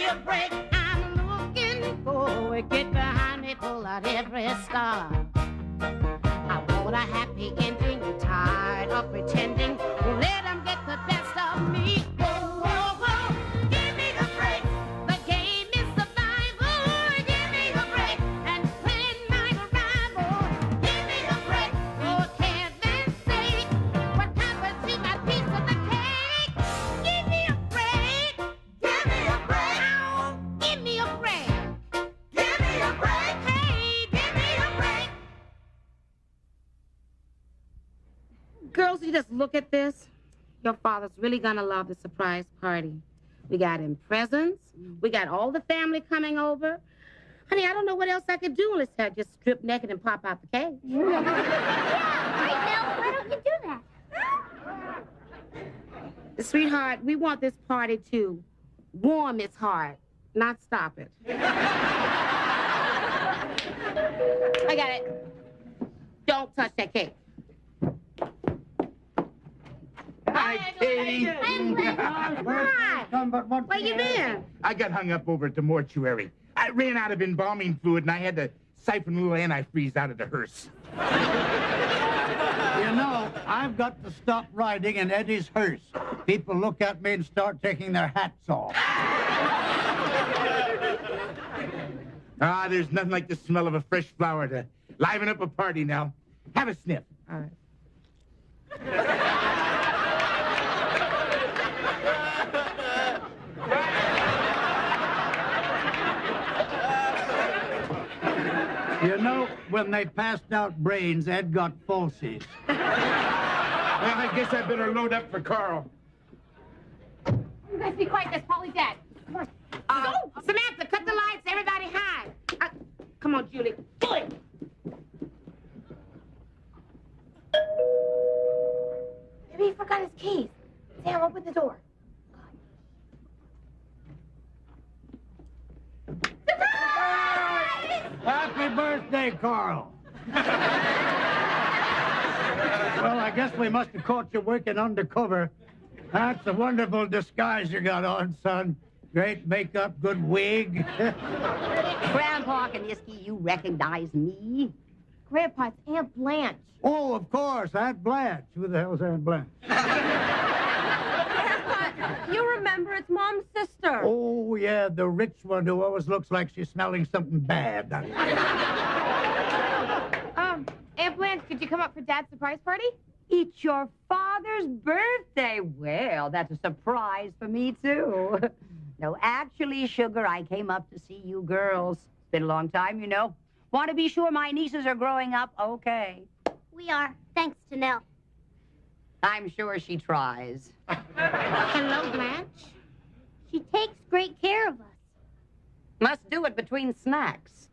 a break. I'm looking forward. Get behind me, pull out every star. I want a happy ending. You're tired of pretending. Well, let them get the best of me. Whoa, whoa, whoa. Give me a break. The game is survival. Give me a break. And plan my arrival. Give me a break. For heaven's sake. What happened to my piece of the cake? Give me a break. Give me a break. Ow. Give me a break. Give me a break. Hey, give me a break. Girls, you just look at this. Your father's really gonna love the surprise party. We got him presents. We got all the family coming over. Honey, I don't know what else I could do unless I just strip naked and pop out the cake. Yeah, right now, why don't you do that? Sweetheart, we want this party to warm its heart, not stop it. I got it. Don't touch that cake. Hi, Katie. Hi. Where you been? I got hung up over at the mortuary. I ran out of embalming fluid, and I had to siphon a little antifreeze out of the hearse. You know, I've got to stop riding in Eddie's hearse. People look at me and start taking their hats off. Ah, there's nothing like the smell of a fresh flower to liven up a party now. Have a sniff. All right. You know, when they passed out brains, Ed got falsies. Well, I guess I better load up for Carl. You guys be quiet, that's Polly's dad. Come on. Samantha, cut the lights. Everybody hide. Come on, Julie. Do it. Maybe he forgot his keys. Sam, open the door. Happy birthday, Carl. Well, I guess we must have caught you working undercover. That's a wonderful disguise you got on, son. Great makeup, good wig. Grandpa Kaniski, you recognize me? Grandpa, it's Aunt Blanche. Oh, of course, Aunt Blanche. Who the hell's Aunt Blanche? You remember, it's Mom's sister. Oh, yeah, the rich one who always looks like she's smelling something bad. Aunt Blanche, could you come up for Dad's surprise party? It's your father's birthday. Well, that's a surprise for me, too. No, actually, Sugar, I came up to see you girls. It's been a long time, you know. Want to be sure my nieces are growing up okay. We are, thanks to Nell. I'm sure she tries. Hello, Blanche. She takes great care of us. Must do it between snacks.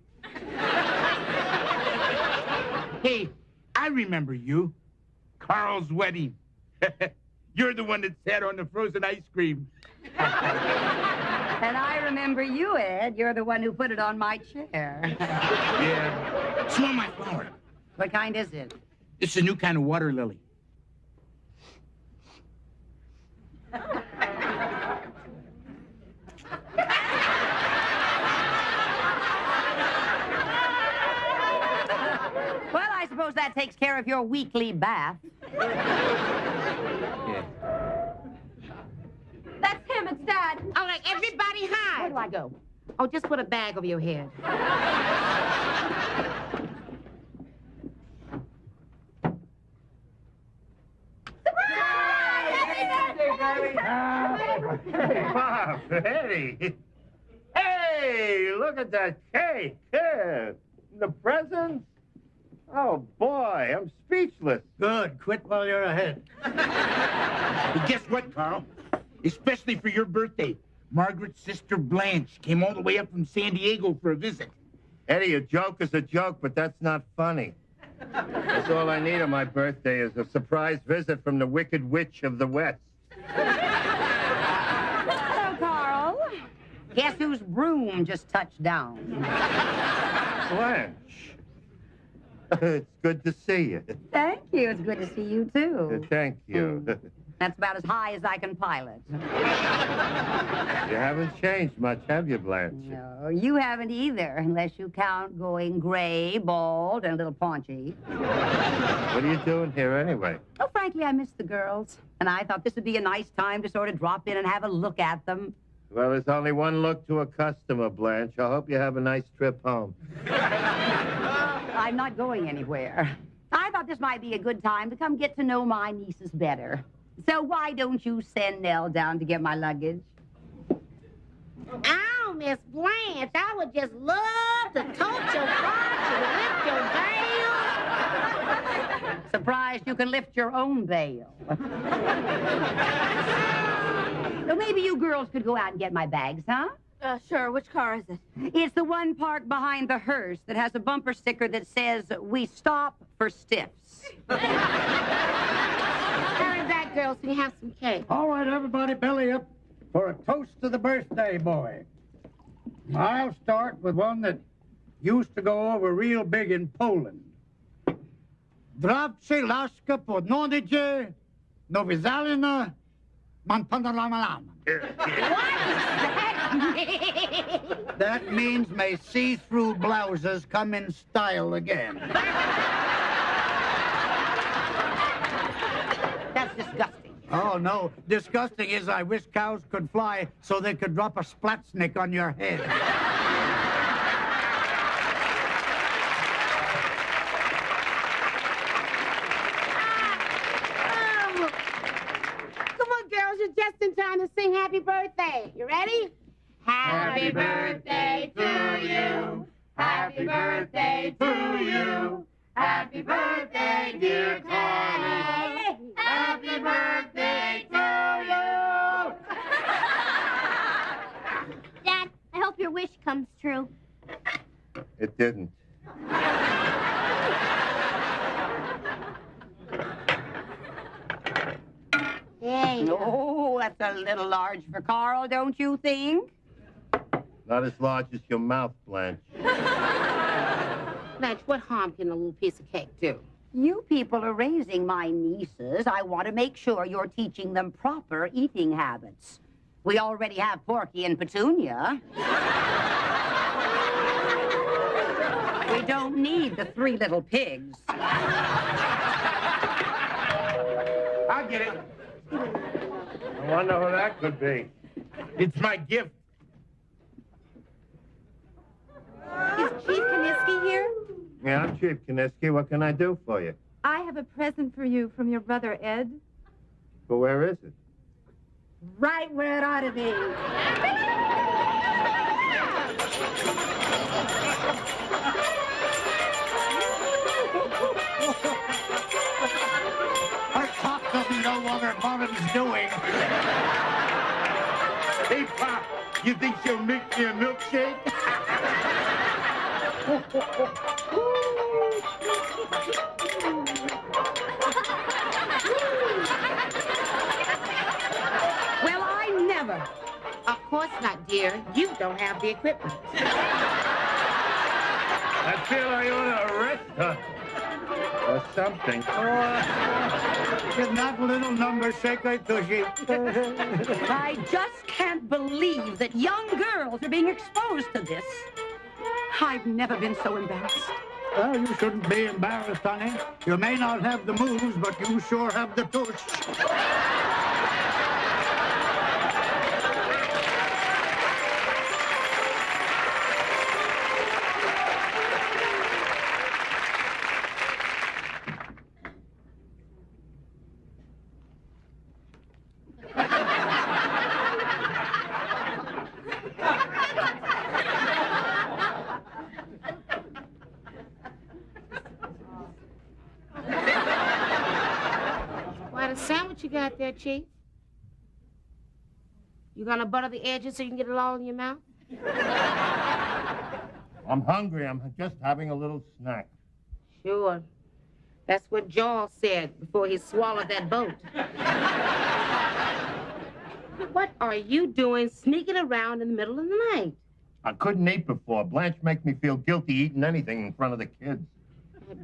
Hey, I remember you. Carl's wedding. You're the one that sat on the frozen ice cream. And I remember you, Ed. You're the one who put it on my chair. Yeah. Smell my flower. What kind is it? It's a new kind of water lily. Well, I suppose that takes care of your weekly bath. Yeah. That's him, it's Dad. All right, everybody hide. Where do I go? Oh, just put a bag over your head. Hey, Bob, Eddie. Hey, look at that cake. Yeah. The presents? Oh, boy, I'm speechless. Good. Quit while you're ahead. But guess what, Carl? Especially for your birthday, Margaret's sister Blanche came all the way up from San Diego for a visit. Eddie, a joke is a joke, but that's not funny. That's all I need on my birthday is a surprise visit from the Wicked Witch of the West. Hello, Carl. Guess whose broom just touched down? Blanche. It's good to see you. Thank you. It's good to see you, too. Thank you. That's about as high as I can pilot. You haven't changed much, have you, Blanche? No, you haven't either, unless you count going gray, bald, and a little paunchy. What are you doing here anyway? Oh, frankly, I miss the girls. And I thought this would be a nice time to sort of drop in and have a look at them. Well, there's only one look to a customer, Blanche. I hope you have a nice trip home. I'm not going anywhere. I thought this might be a good time to come get to know my nieces better. So why don't you send Nell down to get my luggage? Oh, Miss Blanche, I would just love to tote your box and lift your veil. Surprised you can lift your own veil. So maybe you girls could go out and get my bags, huh? Sure. Which car is it? It's the one parked behind the hearse that has a bumper sticker that says, "We stop for stiffs." Hurry back, girls, and you have some cake. All right, everybody, belly up for a toast to the birthday boy. I'll start with one that used to go over real big in Poland. Zdrawcie laska podnodicie, novizalina, manpanalamalama. That means may see-through blouses come in style again. That's disgusting. Oh, no. Disgusting is I wish cows could fly so they could drop a splatsnick on your head. Come on, girls, you're just in time to sing happy birthday. You ready? Happy birthday to you. Happy birthday to you. Happy birthday, dear Connie. Happy birthday to you. Dad, I hope your wish comes true. It didn't. Hey. Oh, that's a little large for Carl, don't you think? Not as large as your mouth, Blanche. Blanche, what harm can a little piece of cake do? You people are raising my nieces. I want to make sure you're teaching them proper eating habits. We already have Porky and Petunia. We don't need the 3 little pigs. I'll get it. I wonder who that could be. It's my gift. Is Chief Kaniski here? Yeah, I'm Chief Kaniski. What can I do for you? I have a present for you from your brother, Ed. But where is it? Right where it ought to be. Her top doesn't know what her bottom's doing. Hey, Pop, you think she'll make me a milkshake? Well, I never. Of course not, dear. You don't have the equipment. I feel I ought to arrest her. Or something. Give that little number shake right tushy. I just can't believe that young girls are being exposed to this. I've never been so embarrassed. Well, you shouldn't be embarrassed, honey. You may not have the moves, but you sure have the tush. What a sandwich you got there, Chief? You gonna butter the edges so you can get it all in your mouth? I'm hungry. I'm just having a little snack. Sure. That's what Jaws said before he swallowed that boat. What are you doing sneaking around in the middle of the night? I couldn't eat before. Blanche makes me feel guilty eating anything in front of the kids.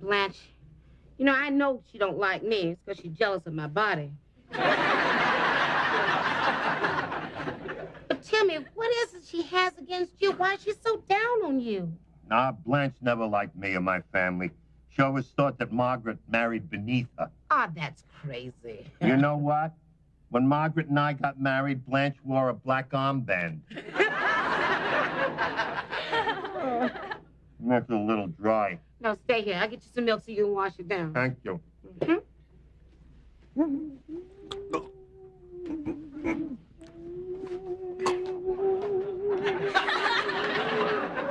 Blanche, you know, I know she don't like me. It's because she's jealous of my body. tell me, what is it she has against you? Why is she so down on you? Nah, Blanche never liked me or my family. She always thought that Margaret married beneath her. Oh, that's crazy. You know what? When Margaret and I got married, Blanche wore a black armband. That's a little dry. No, stay here. I'll get you some milk so you can wash it down. Thank you.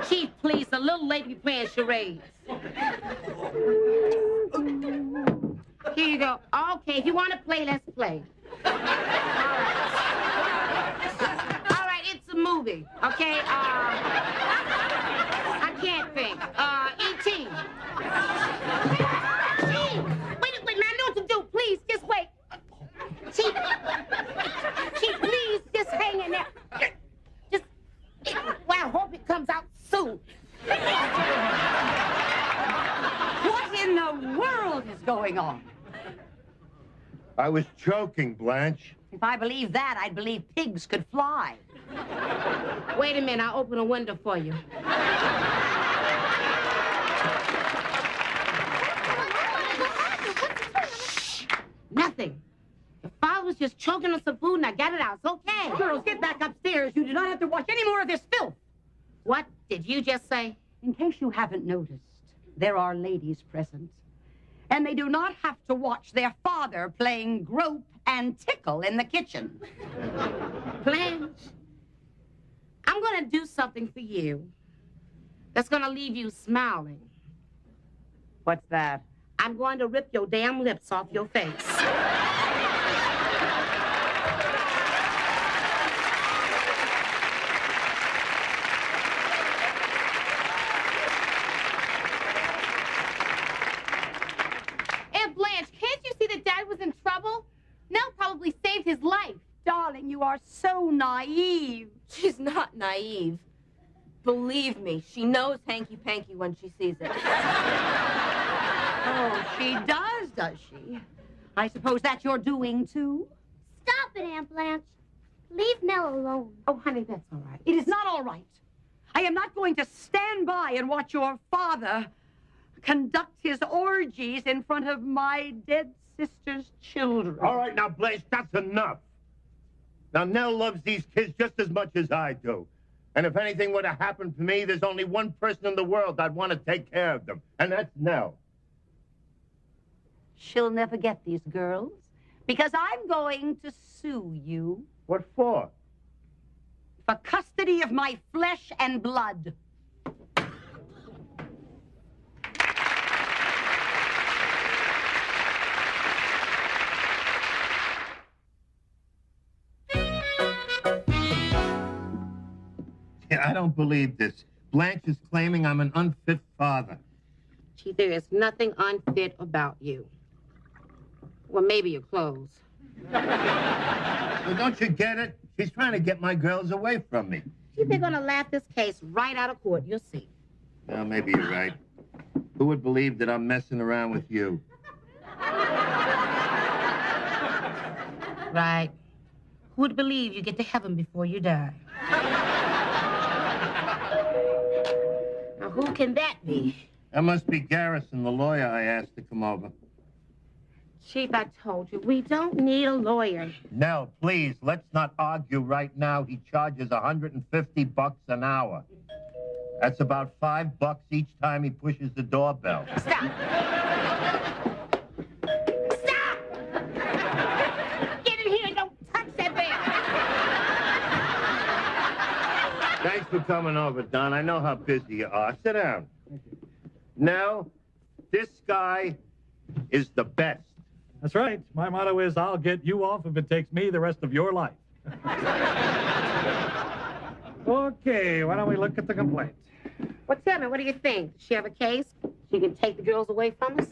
Chief, please, a little lady playing charades. Here you go. Okay, if you want to play, let's play. All right, it's a movie, okay? I can't think. E.T. Chief, wait, I know what to do. Please, just wait. Chief, please, just hang in there. Just, well, I hope it comes out soon. What in the world is going on? I was joking, Blanche. If I believed that, I'd believe pigs could fly. Wait a minute, I'll open a window for you. Shh, nothing. Your father was just choking on some food and I got it out. It's okay. Girls, get back upstairs. You do not have to watch any more of this filth. What did you just say? In case you haven't noticed, there are ladies present. And they do not have to watch their father playing grope and tickle in the kitchen. Blanche, I'm going to do something for you that's going to leave you smiling. What's that? I'm going to rip your damn lips off your face. In trouble? Nell probably saved his life. Darling, you are so naive. She's not naive. Believe me, she knows hanky-panky when she sees it. Oh, she does she? I suppose that's your doing, too? Stop it, Aunt Blanche. Leave Nell alone. Oh, honey, that's all right. It is not all right. I am not going to stand by and watch your father conduct his orgies in front of my dead sister's children. All right, now, Blanche, that's enough. Now, Nell loves these kids just as much as I do. And if anything were to happen to me, there's only one person in the world I'd want to take care of them, and that's Nell. She'll never get these girls, because I'm going to sue you. What for? For custody of my flesh and blood. I don't believe this. Blanche is claiming I'm an unfit father. Chief, there is nothing unfit about you. Well, maybe your clothes. Well, don't you get it? She's trying to get my girls away from me. Chief, they're going to laugh this case right out of court. You'll see. Well, maybe you're right. Who would believe that I'm messing around with you? Right. Who would believe you get to heaven before you die? Now, who can that be? That must be Garrison, the lawyer I asked to come over. Chief, I told you, we don't need a lawyer. Nell, please, let's not argue right now. He charges $150 an hour. That's about $5 each time he pushes the doorbell. Stop! Stop! Get in here and don't touch that bell! Thanks for coming over, Don. I know how busy you are. Sit down. Nell, this guy is the best. That's right. My motto is, I'll get you off if it takes me the rest of your life. Okay, why don't we look at the complaint? Well, tell me, what do you think? Does she have a case? She can take the girls away from us?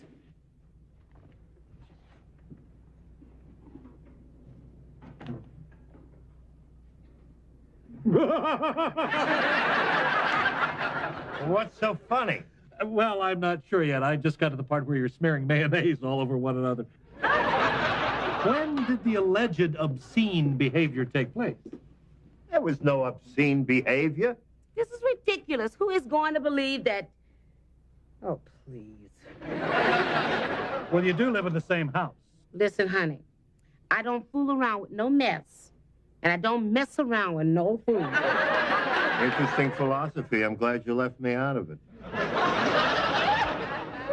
What's so funny? Well, I'm not sure yet. I just got to the part where you're smearing mayonnaise all over one another. When did the alleged obscene behavior take place? There was no obscene behavior. This is ridiculous. Who is going to believe that? Oh, please. Well, you do live in the same house. Listen, honey, I don't fool around with no mess, and I don't mess around with no fool. Interesting philosophy. I'm glad you left me out of it.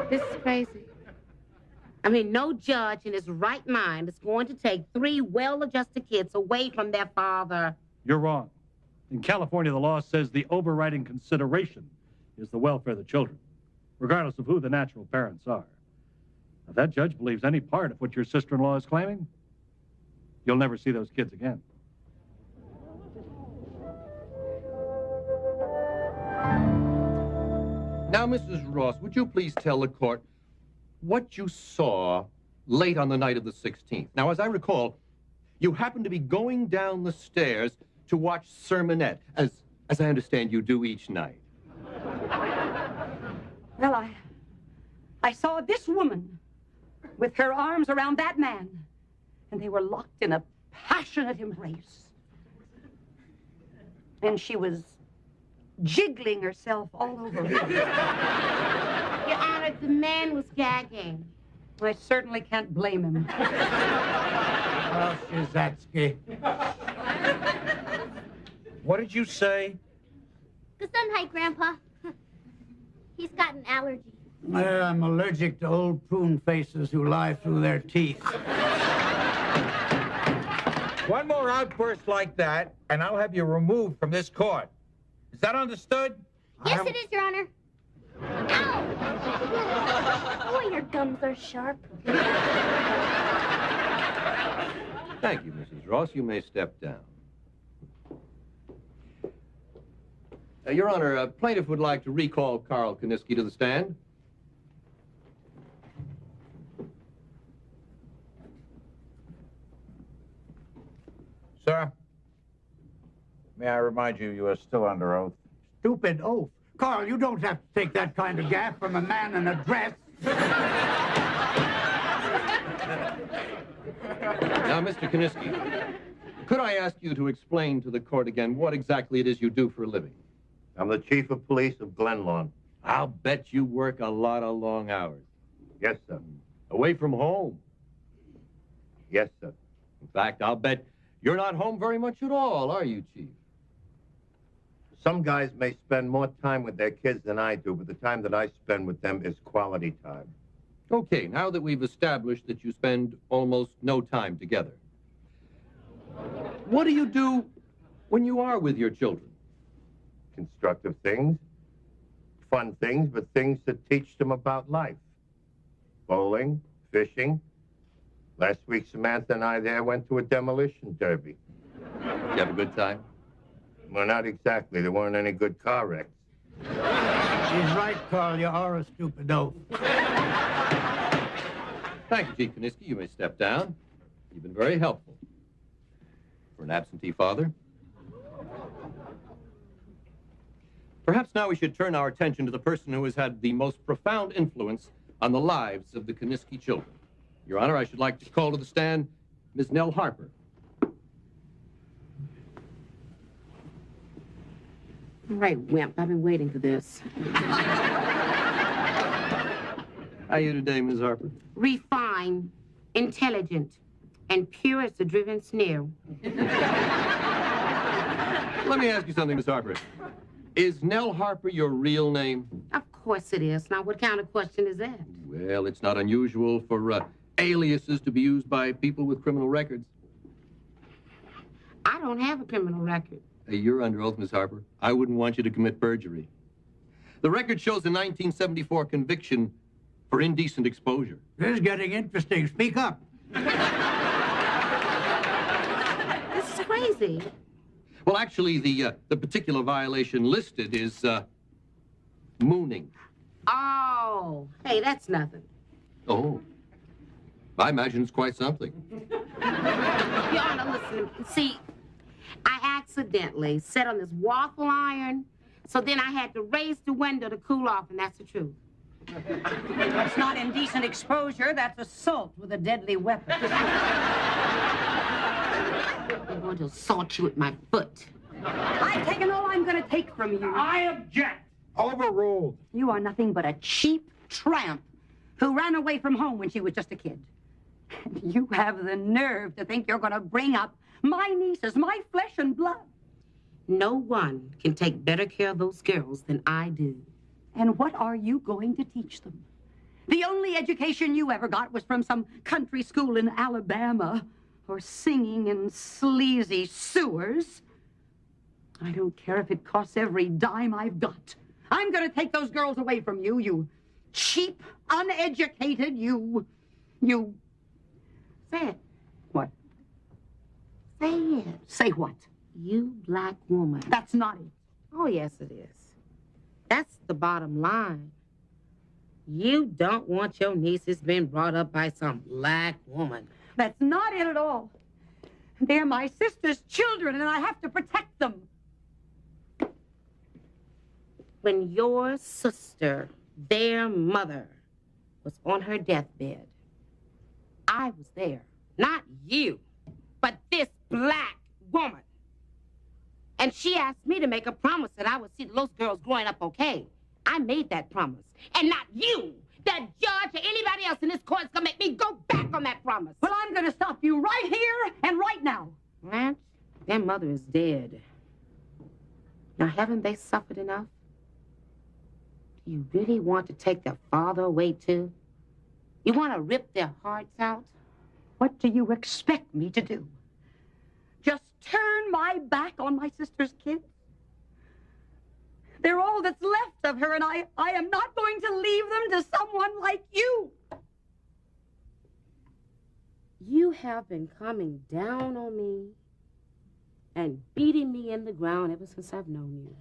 This is crazy. I mean, no judge in his right mind is going to take 3 well-adjusted kids away from their father. You're wrong. In California, the law says the overriding consideration is the welfare of the children, regardless of who the natural parents are. If that judge believes any part of what your sister-in-law is claiming, you'll never see those kids again. Now, Mrs. Ross, would you please tell the court what you saw late on the night of the 16th? Now, as I recall, you happened to be going down the stairs to watch Sermonette, as I understand you do each night. Well, I saw this woman with her arms around that man, and they were locked in a passionate embrace. And she was jiggling herself all over him. Your Honor, the man was gagging. I certainly can't blame him. Oh, Shizatsky. What did you say? Gesundheit, Grandpa. He's got an allergy. I'm allergic to old prune faces who lie through their teeth. One more outburst like that, and I'll have you removed from this court. Is that understood? Yes, it is, Your Honor. Ow! Oh, your gums are sharp. Thank you, Mrs. Ross. You may step down. Your Honor, a plaintiff would like to recall Carl Kaniski to the stand. Sir, may I remind you, you are still under oath. Stupid oath. Carl, you don't have to take that kind of gaff from a man in a dress. Now, Mr. Kaniski, could I ask you to explain to the court again what exactly it is you do for a living? I'm the chief of police of Glenlawn. I'll bet you work a lot of long hours. Yes, sir. Away from home. Yes, sir. In fact, I'll bet you're not home very much at all, are you, Chief? Some guys may spend more time with their kids than I do, but the time that I spend with them is quality time. Okay, now that we've established that you spend almost no time together, what do you do when you are with your children? Constructive things, fun things, but things that teach them about life. Bowling, fishing. Last week, Samantha and I there went to a demolition derby. You have a good time? Well, not exactly. There weren't any good car wrecks. She's right, Carl. You are a stupid oaf. Thank you, Chief Kaniski. You may step down. You've been very helpful. For an absentee father. Perhaps now we should turn our attention to the person who has had the most profound influence on the lives of the Kaniski children. Your Honor, I should like to call to the stand Ms. Nell Harper. All right, wimp, I've been waiting for this. How are you today, Ms. Harper? Refined, intelligent, and pure as the driven snow. Let me ask you something, Ms. Harper. Is Nell Harper your real name? Of course it is. Now, what kind of question is that? Well, it's not unusual for aliases to be used by people with criminal records. I don't have a criminal record. Hey, you're under oath, Miss Harper. I wouldn't want you to commit perjury. The record shows a 1974 conviction for indecent exposure. This is getting interesting. Speak up. This is crazy. Well, actually, the particular violation listed is mooning. Oh, hey, that's nothing. Oh, I imagine it's quite something. Your Honor, listen, see, I accidentally sat on this waffle iron, so then I had to raise the window to cool off, and that's the truth. That's not indecent exposure. That's assault with a deadly weapon. I'm going to assault you with my foot. I've taken all I'm going to take from you. I object. Overruled. You are nothing but a cheap tramp who ran away from home when she was just a kid. And you have the nerve to think you're going to bring up my nieces, my flesh and blood. No one can take better care of those girls than I do. And what are you going to teach them? The only education you ever got was from some country school in Alabama, or singing in sleazy sewers. I don't care if it costs every dime I've got. I'm going to take those girls away from you, you cheap, uneducated, you... Say it. What? Say it. Say what? You black woman. That's not it. Oh, yes, it is. That's the bottom line. You don't want your nieces being brought up by some black woman. That's not it at all. They're my sister's children, and I have to protect them. When your sister, their mother, was on her deathbed, I was there. Not you, but this black woman. And she asked me to make a promise that I would see those girls growing up okay. I made that promise. And not you, the judge, or anybody else in this court is going to make me go back on that promise. Well, I'm going to stop you right here and right now. Blanche, their mother is dead. Now, haven't they suffered enough? Do you really want to take their father away, too? You want to rip their hearts out? What do you expect me to do? Just turn my back on my sister's kids? They're all that's left of her, and I am not going to leave them to someone like you. You have been coming down on me and beating me in the ground ever since I've known you.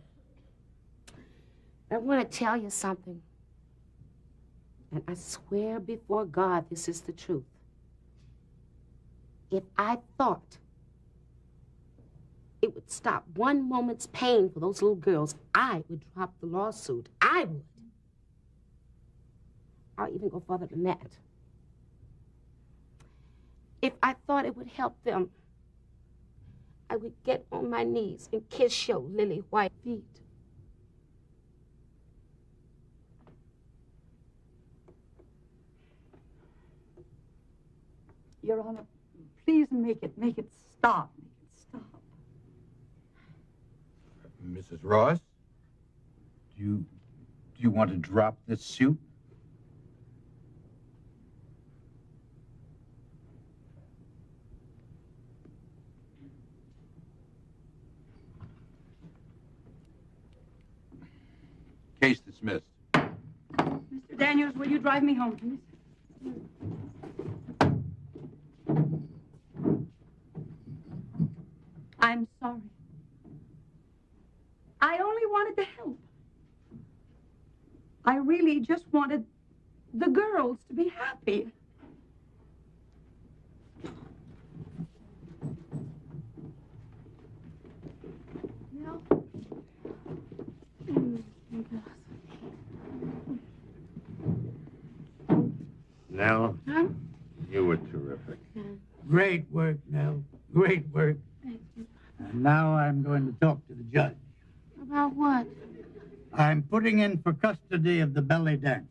I want to tell you something. And I swear before God this is the truth. If I thought it would stop one moment's pain for those little girls, I would drop the lawsuit. I would. I'll even go further than that. If I thought it would help them, I would get on my knees and kiss your lily white feet. Your Honor, please make it stop. Make it stop. Mrs. Ross, do you want to drop this suit? Case dismissed. Mr. Daniels, will you drive me home, please? I'm sorry. I only wanted to help. I really just wanted the girls to be happy. No. Nell, Huh? you were terrific. Great work, Nell. Great work. Thank you. And now I'm going to talk to the judge. About what? I'm putting in for custody of the belly dance.